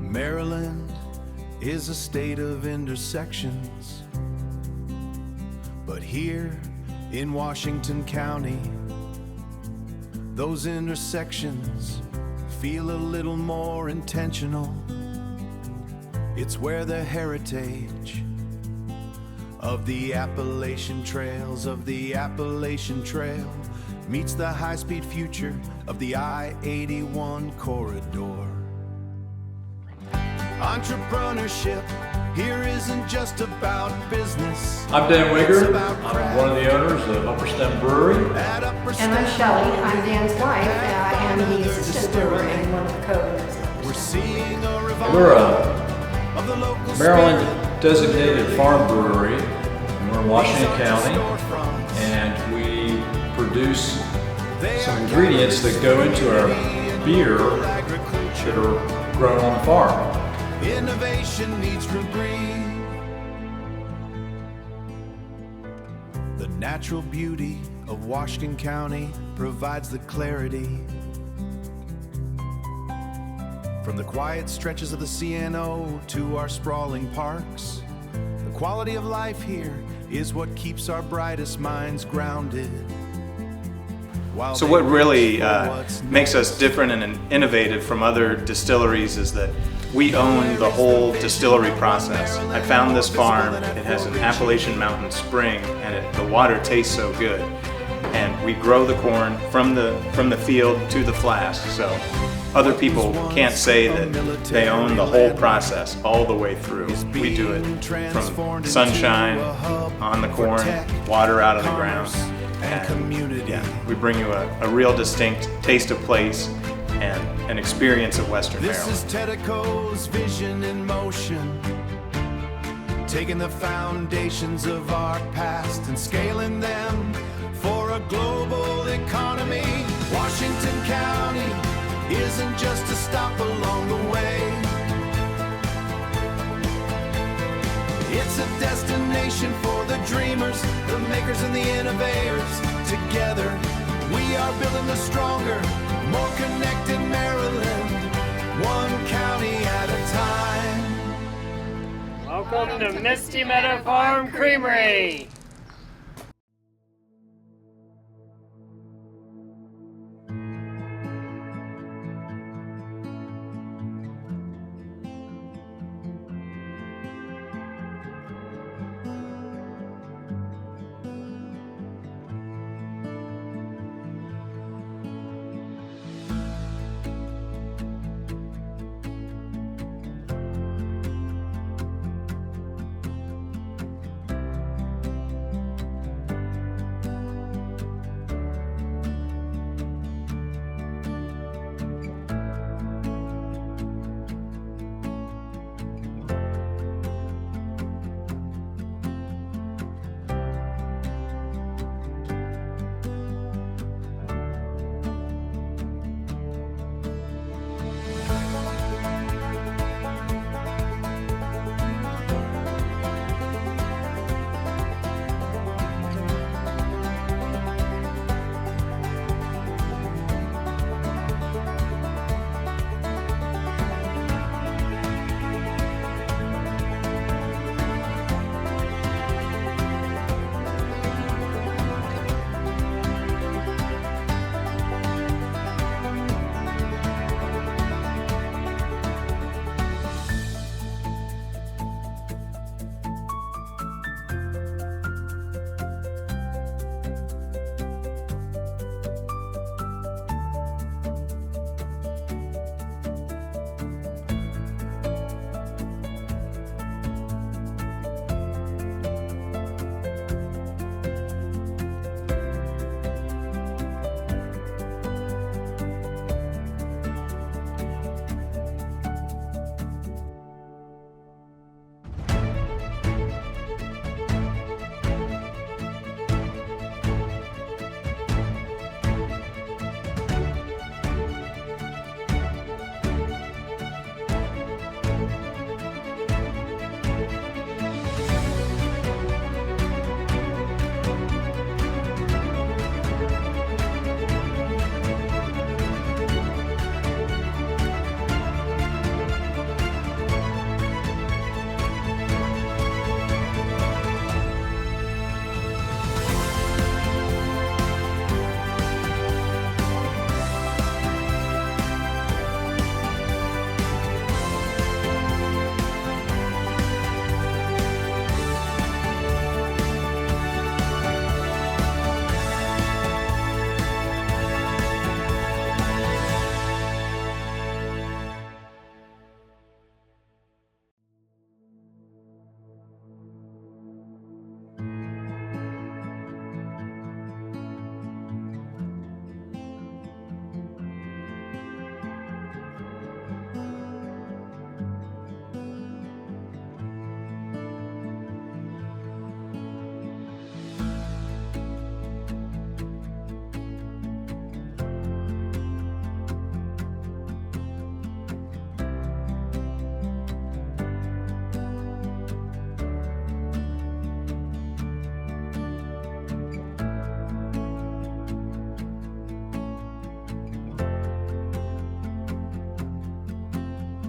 Maryland is a state of intersections, but here in Washington County, those intersections feel a little more intentional. It's where the heritage of the Appalachian Trails, meets the high-speed future of the I-81 corridor. Entrepreneurship here isn't just about business. I'm Dan Wigger. I'm one of the owners of Upper Stem Brewery. And I'm Shelley. I'm Dan's wife. I am the assistant brewer and one of the co-owners. We're seeing a revival. We're of the local a Maryland designated farm brewery. And we're in Washington County, and we produce some ingredients that go into our beer that are grown on the farm. Innovation needs to breathe. The natural beauty of Washington County provides the clarity. From the quiet stretches of the CNO to our sprawling parks, the quality of life here is what keeps our brightest minds grounded. So what really makes us different and innovative from other distilleries is that we own the whole distillery process. I found this farm. It has an Appalachian mountain spring, and the water tastes so good. And we grow the corn from the field to the flask. So other people can't say that they own the whole process all the way through. We do it from sunshine on the corn, water out of the ground. And yeah, we bring you a real distinct taste of place and an experience of Western Maryland. This is TEDCO's vision in motion, taking the foundations of our past and scaling them for a global economy. Washington County isn't just a stop along the way. It's a destination for the dreamers, the makers and the innovators. Together, we are building a stronger, more connected Maryland, one county at a time. Welcome to Misty Meadow Farm Creamery.